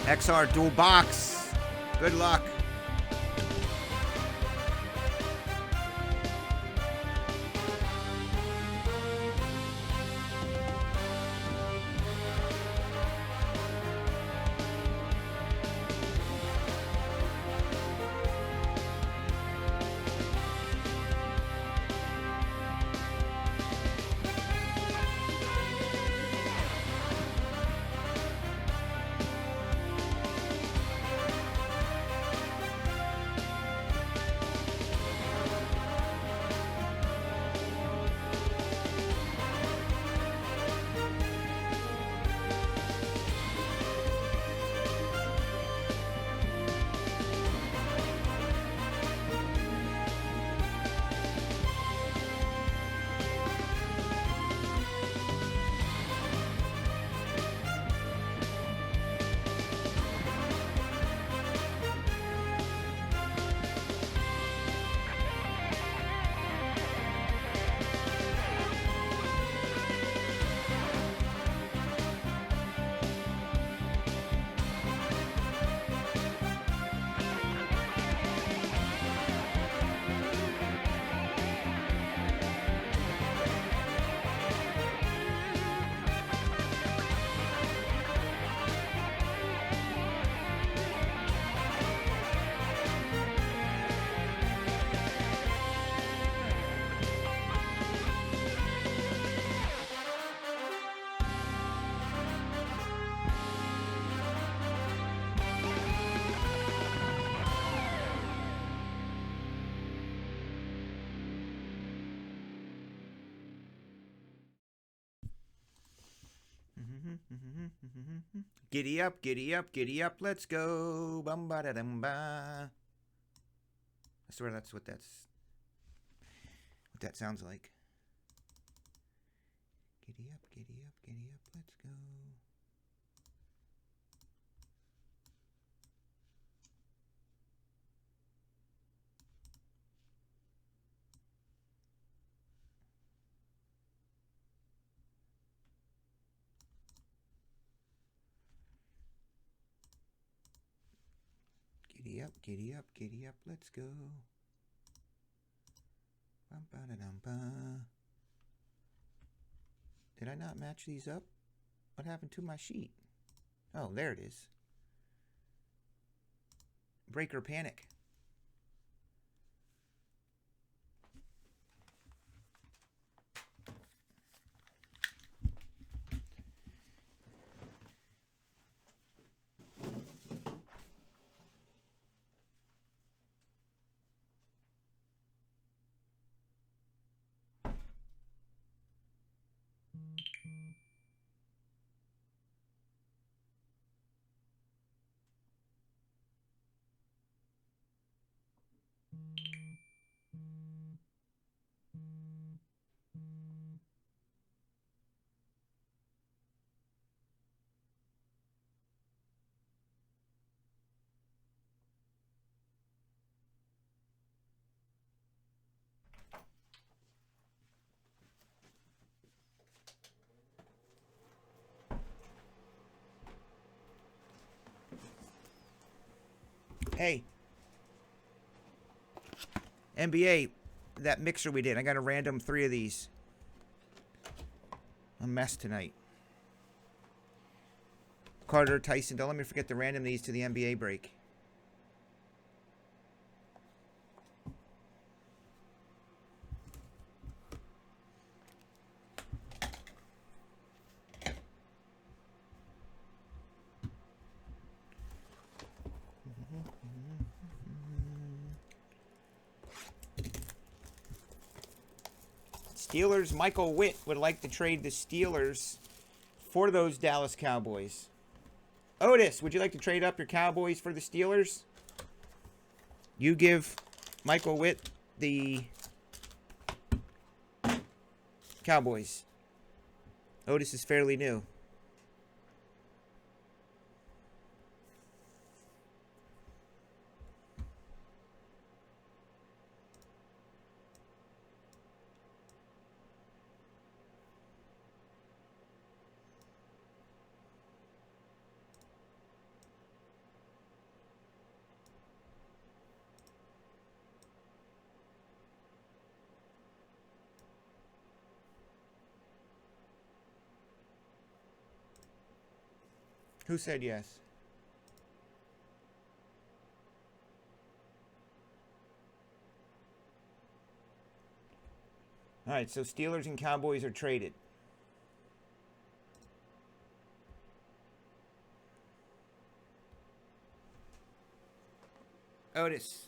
XR dual box. Good luck. Giddy up, giddy up, giddy up, let's go. Bum ba da dum ba. I swear that's what that sounds like. Giddy up, giddy up, giddy up, let's go. Giddy up, giddy up, giddy up, let's go. Bum ba da dum ba. Did I not match these up? What happened to my sheet? Oh, there it is. Breaker panic. Hey, NBA, that mixer we did, I got a random 3 of these. A mess tonight. Carter, Tyson, don't let me forget to random these to the NBA break. Steelers, Michael Witt would like to trade the Steelers for those Dallas Cowboys. Otis, would you like to trade up your Cowboys for the Steelers? You give Michael Witt the Cowboys. Otis is fairly new. Who said yes? All right, so Steelers and Cowboys are traded. Otis.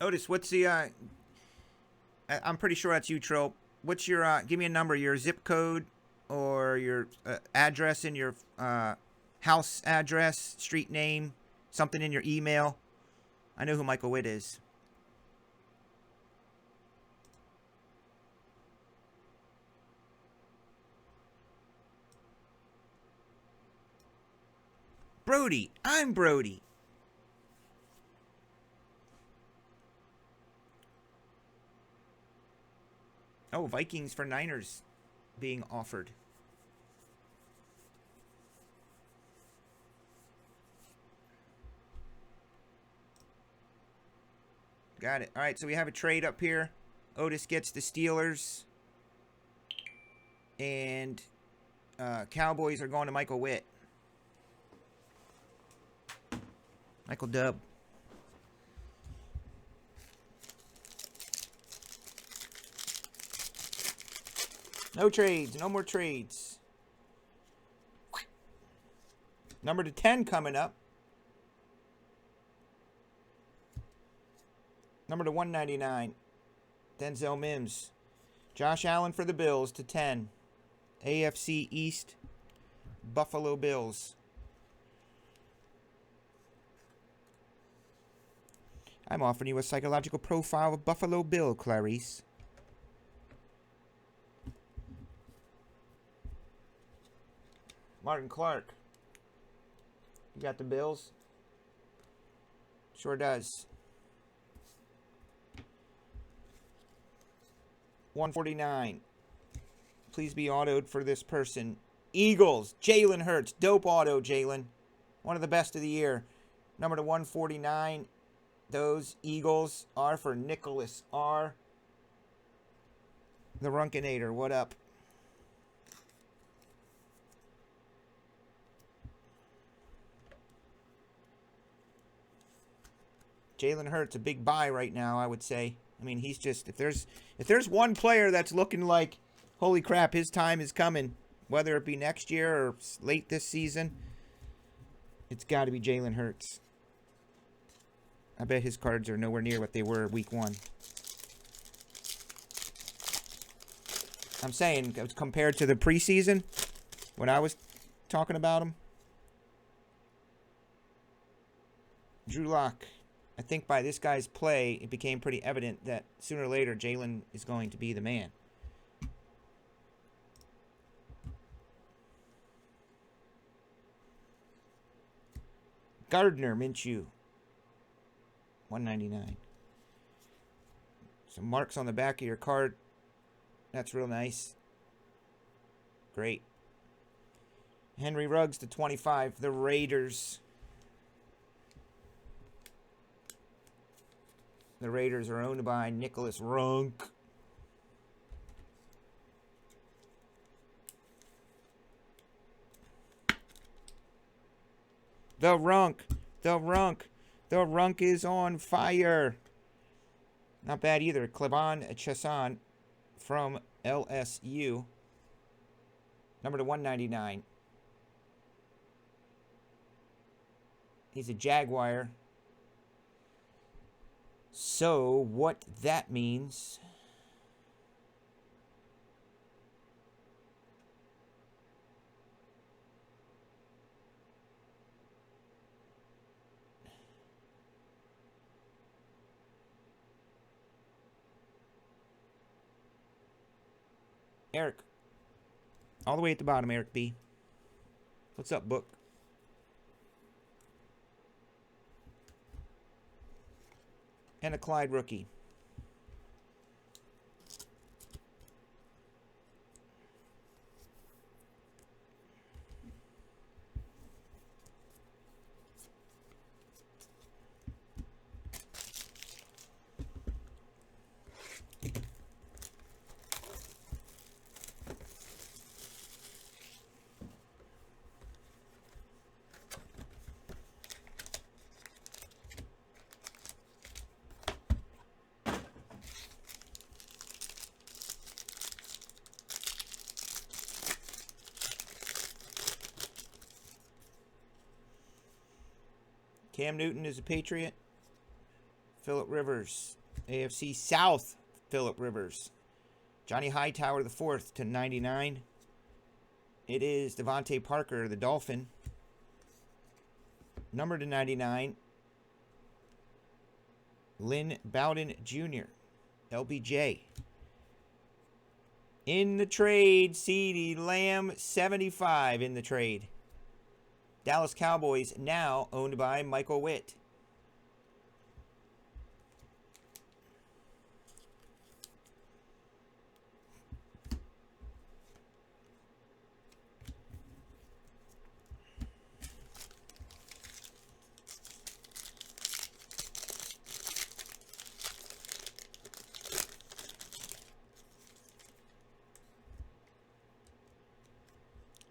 Otis, what's the I'm pretty sure that's you, Troll. What's your give me a number, your zip code or your address in your house address, street name, something in your email. I know who Michael Witt is. Brody. I'm Brody. Oh, Vikings for Niners being offered. Got it. All right, so we have a trade up here. Otis gets the Steelers. And Cowboys are going to Michael Witt. Michael Dub. No trades. No more trades. Number to 10 coming up. Number to 199. Denzel Mims. Josh Allen for the Bills to 10. AFC East. Buffalo Bills. I'm offering you a psychological profile of Buffalo Bill, Clarice. Martin Clark. You got the Bills? Sure does. 149. Please be autoed for this person. Eagles. Jalen Hurts. Dope auto, Jalen. One of the best of the year. Number to 149. Those Eagles are for Nicholas R. The Runkinator. What up? Jalen Hurts, a big buy right now, I would say. I mean, he's just, if there's one player that's looking like, holy crap, his time is coming, whether it be next year or late this season, it's got to be Jalen Hurts. I bet his cards are nowhere near what they were week 1. I'm saying, compared to the preseason, when I was talking about him. Drew Lock. I think by this guy's play, it became pretty evident that sooner or later, Jalen is going to be the man. Gardner Minshew. 199. Some marks on the back of your card. That's real nice. Great. Henry Ruggs to 25. The Raiders. The Raiders are owned by Nicholas Runk. The Runk. The Runk. The Runk is on fire. Not bad either. Clevon Chesson from LSU. Number to 199. He's a Jaguar. So, what that means Eric. All the way at the bottom, Eric B. What's up, book? And a Clyde rookie. Cam Newton is a Patriot. Phillip Rivers. AFC South, Phillip Rivers. Johnny Hightower the fourth to 99. It is Devontae Parker, the Dolphin. Number to 99. Lynn Bowden Jr., LBJ. In the trade, CeeDee Lamb, 75 in the trade. Dallas Cowboys now owned by Michael Witt.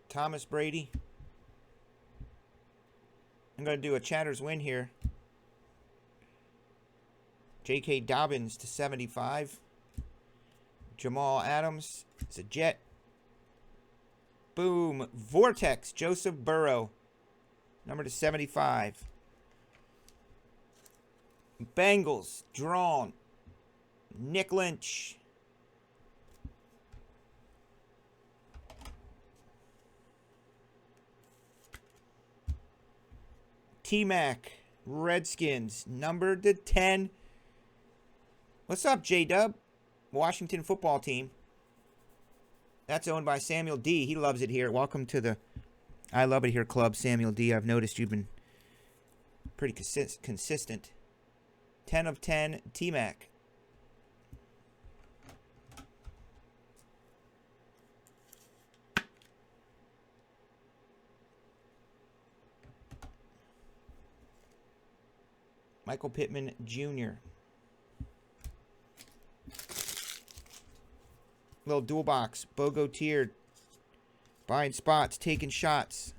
Thomas Brady. I'm going to do a Chatter's win here. J.K. Dobbins to 75. Jamal Adams. It's a Jet. Boom. Vortex. Joseph Burrow. Number to 75. Bengals. Drawn. Nick Lynch. T-Mac, Redskins, numbered to 10. What's up, J-Dub? Washington football team. That's owned by Samuel D. He loves it here. Welcome to the I Love It Here club, Samuel D. I've noticed you've been pretty consistent. 10 of 10, T-Mac. Michael Pittman Jr. Little dual box. Bogo tiered. Buying spots. Taking shots.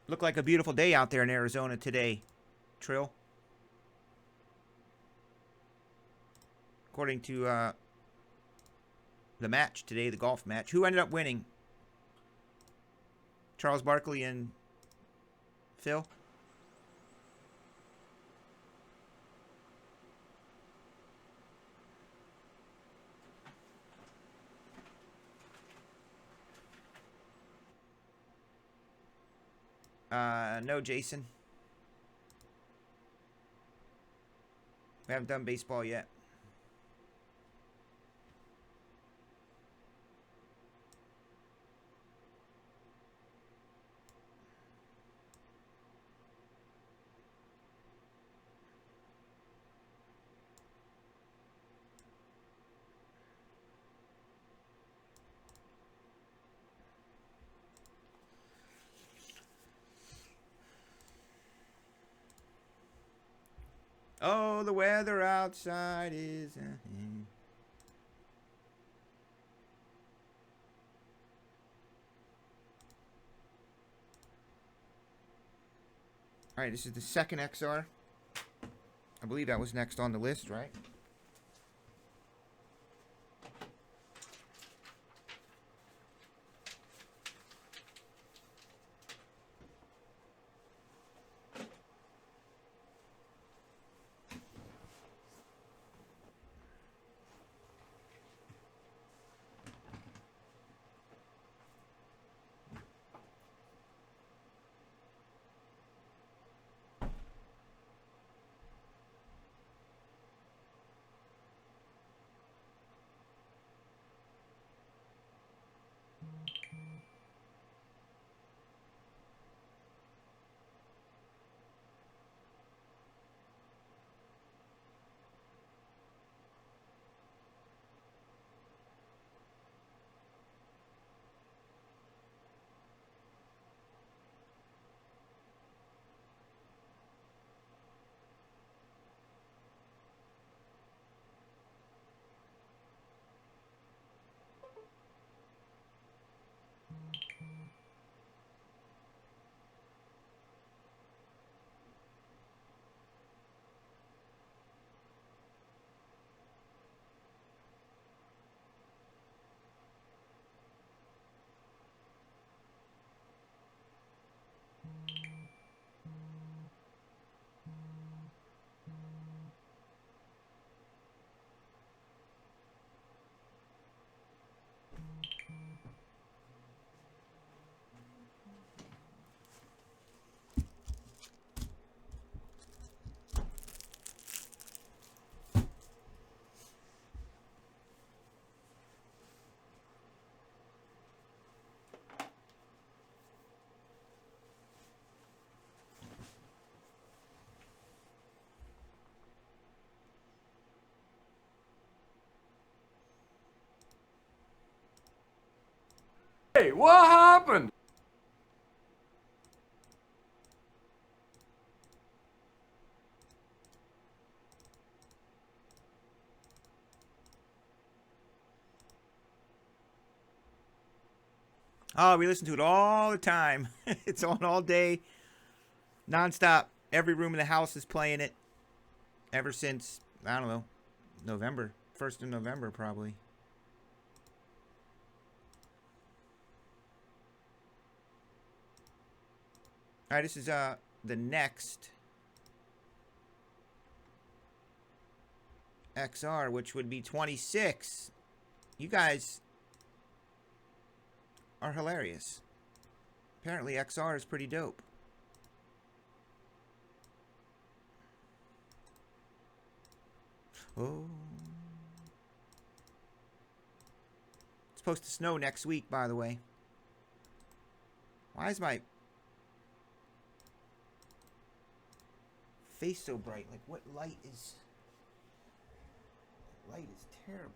Looked like a beautiful day out there in Arizona today, Trill. According to the match today, the golf match. Who ended up winning? Charles Barkley and Phil? No, Jason. We haven't done baseball yet. Oh, the weather outside is... Alright, this is the second XR. I believe that was next on the list, right? Hey, what happened? Oh, we listen to it all the time. It's on all day, nonstop. Every room in the house is playing it ever since, I don't know, November. 1st of November, probably. All right, this is the next XR, which would be 26. You guys are hilarious. Apparently, XR is pretty dope. Oh. It's supposed to snow next week, by the way. Why is my face so bright? Like, what light is... Light is terrible.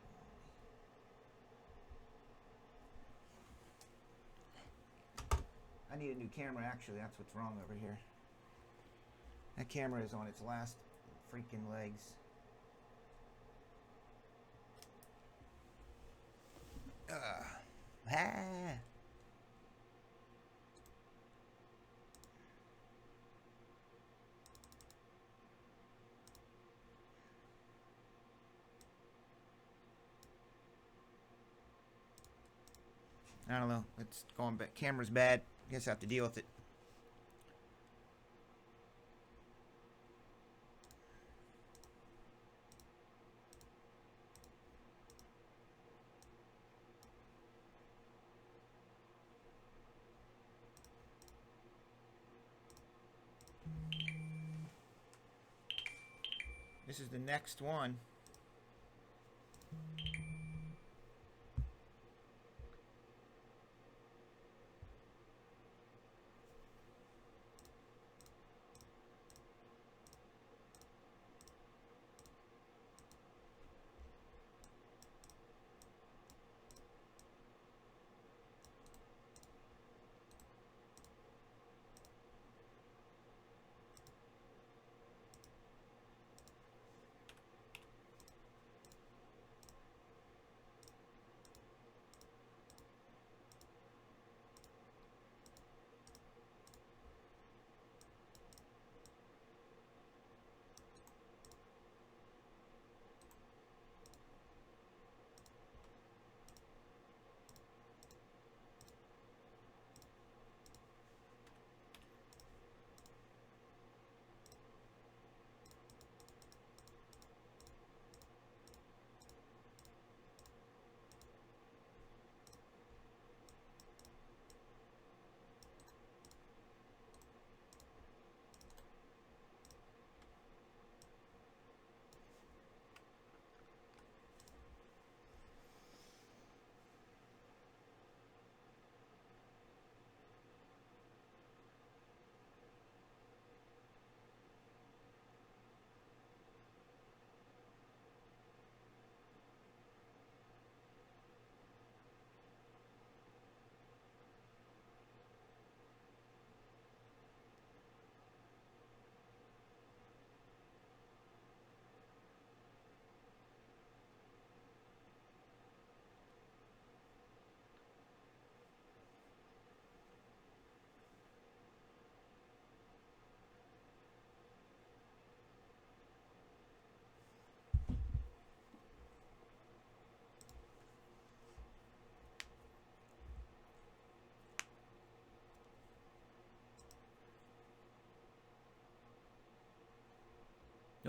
I need a new camera, actually. That's what's wrong over here. That camera is on its last freaking legs. Ah. I don't know. It's going back. Camera's bad. Guess I have to deal with it. This is the next one.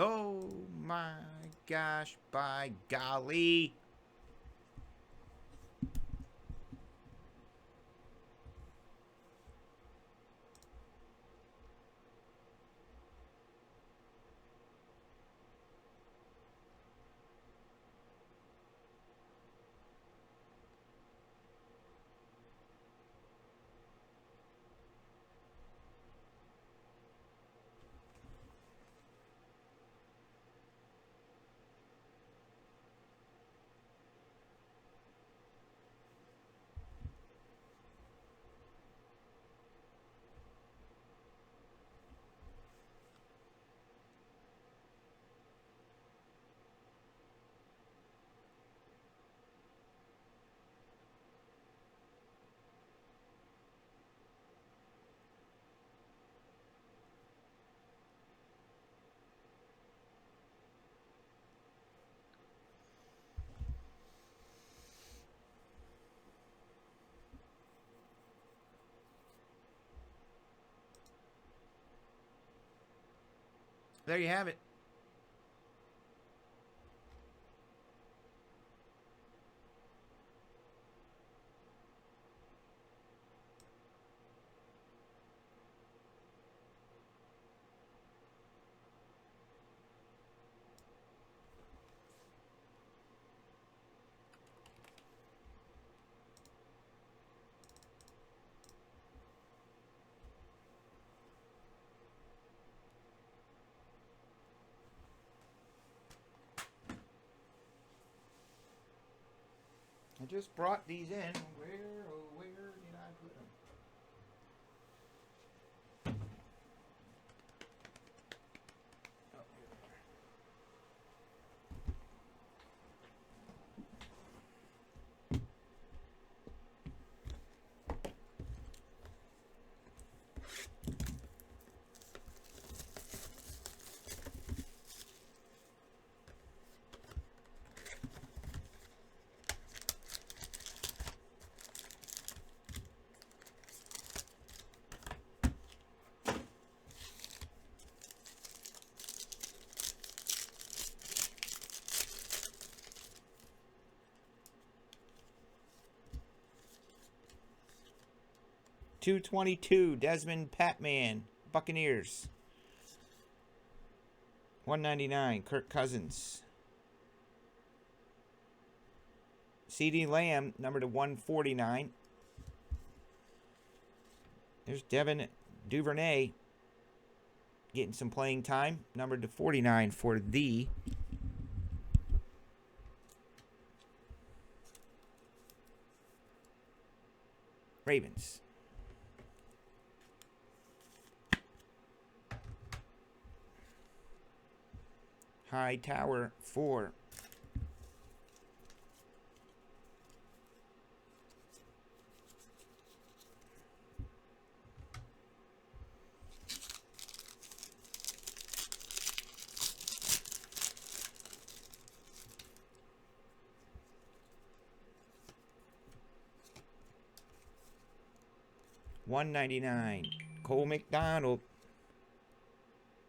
Oh my gosh, by golly. There you have it. I just brought these in. Where did I put them? Oh, here they are. 222, Desmond Patman, Buccaneers. 199, Kirk Cousins. CeeDee Lamb, number to 149. There's Devin Duvernay getting some playing time, numbered to 49 for the Ravens. High Tower 4. $1.99. Cole McDonald.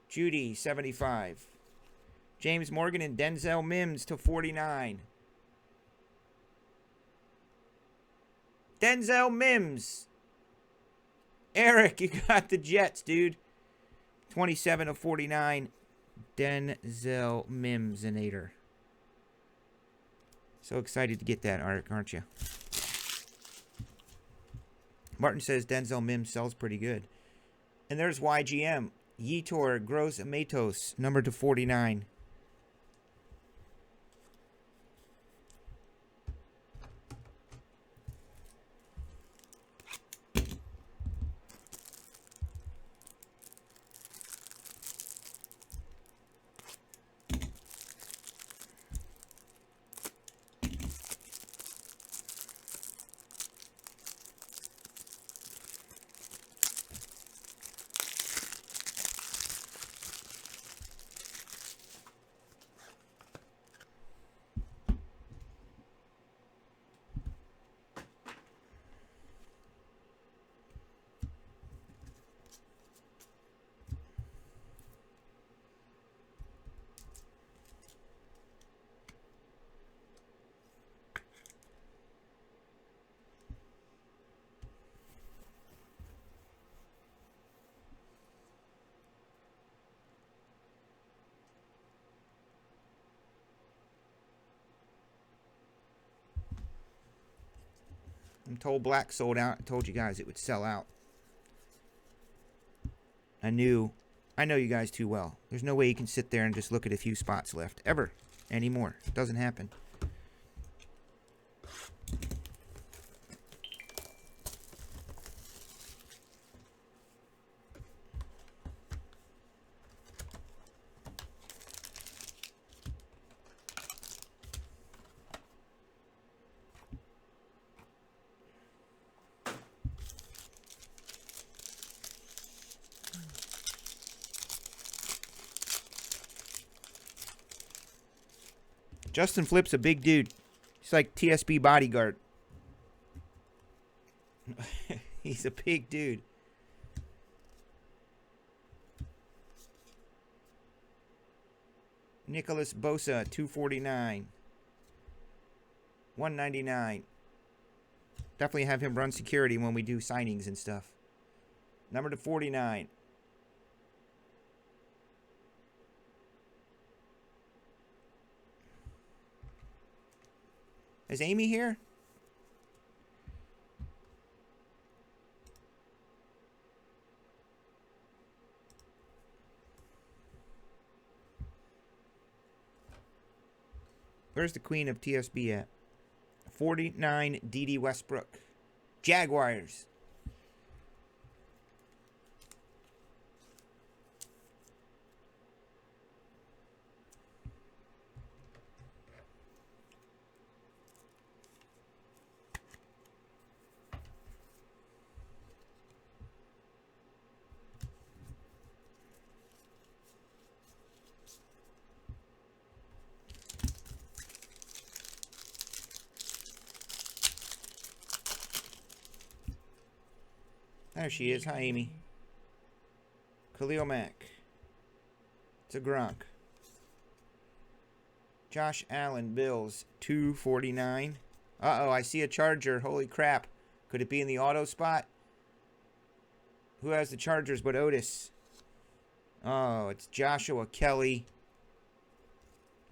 Judy 75. James Morgan and Denzel Mims to 49. Denzel Mims. Eric, you got the Jets, dude. 27 of 49. Denzel Mims-inator. So excited to get that, Eric, aren't you? Martin says Denzel Mims sells pretty good. And there's YGM. Yetur Gross Matos, number to 49. I'm told black sold out. I told you guys it would sell out. I know you guys too well. There's no way you can sit there and just look at a few spots left. Ever. Anymore. It doesn't happen. Justin Flip's a big dude. He's like TSB bodyguard. He's a big dude. Nicholas Bosa, 249. 199. Definitely have him run security when we do signings and stuff. Number to 49. Is Amy here? Where's the queen of TSB at? 49 D.D. Westbrook. Jaguars. There she is. Hi, Amy. Khalil Mack. It's a Gronk. Josh Allen, Bills, 249. Uh-oh, I see a Charger. Holy crap. Could it be in the auto spot? Who has the Chargers but Otis? Oh, it's Joshua Kelly.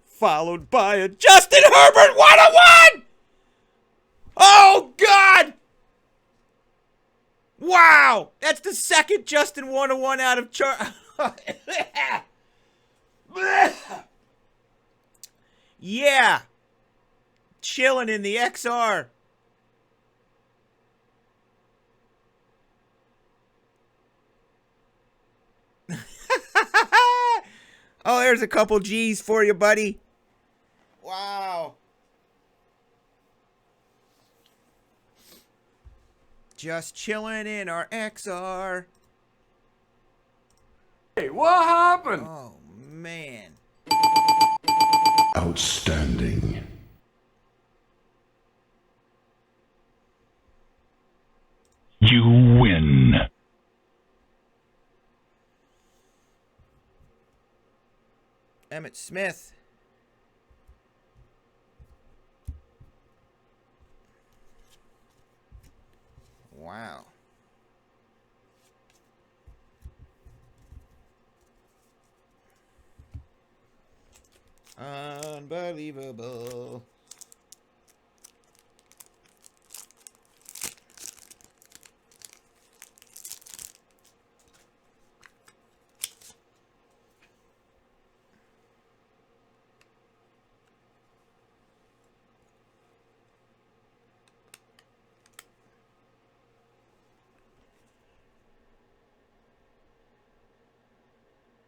Followed by a Justin Herbert 101! Oh, God! Wow! That's the second Justin 101 out of Yeah! Chilling in the XR. Oh, there's a couple G's for you, buddy. Wow. Just chilling in our XR. Hey, what happened? Oh, man. Outstanding. You win. Emmitt Smith. Wow. Unbelievable.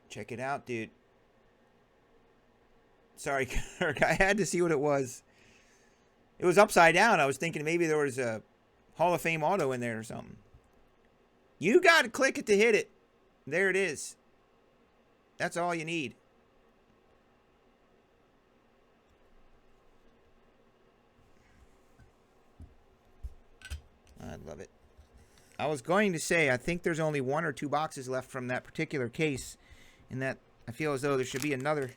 Check it out, dude. Sorry, Kirk. I had to see what it was. It was upside down. I was thinking maybe there was a Hall of Fame auto in there or something. You got to click it to hit it. There it is. That's all you need. I love it. I was going to say, I think there's only 1 or 2 boxes left from that particular case. And that I feel as though there should be another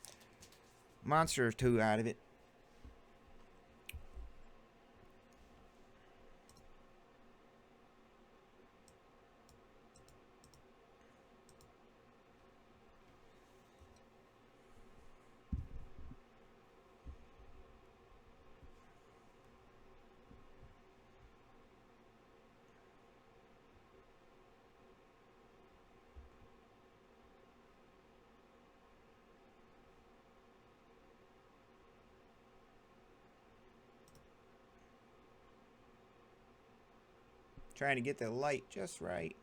monster or 2 out of it. Trying to get the light just right.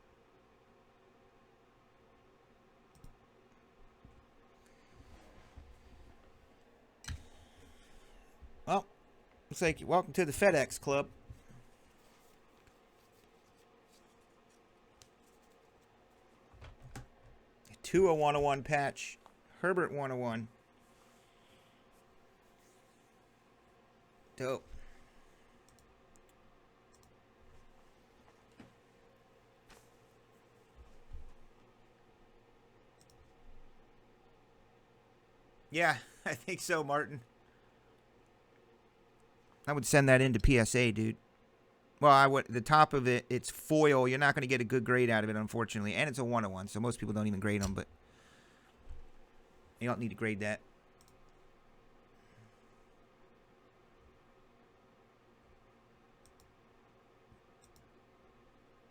Well, looks like welcome to the FedEx Club. Tua 101 patch. Herbert 101. Dope. Yeah, I think so, Martin. I would send that into PSA, dude. Well, I would. The top of it, it's foil. You're not going to get a good grade out of it, unfortunately. And it's a 101, so most people don't even grade them, but you don't need to grade that.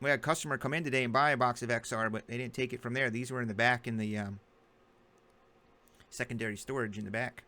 We had a customer come in today and buy a box of XR, but they didn't take it from there. These were in the back in the secondary storage in the back.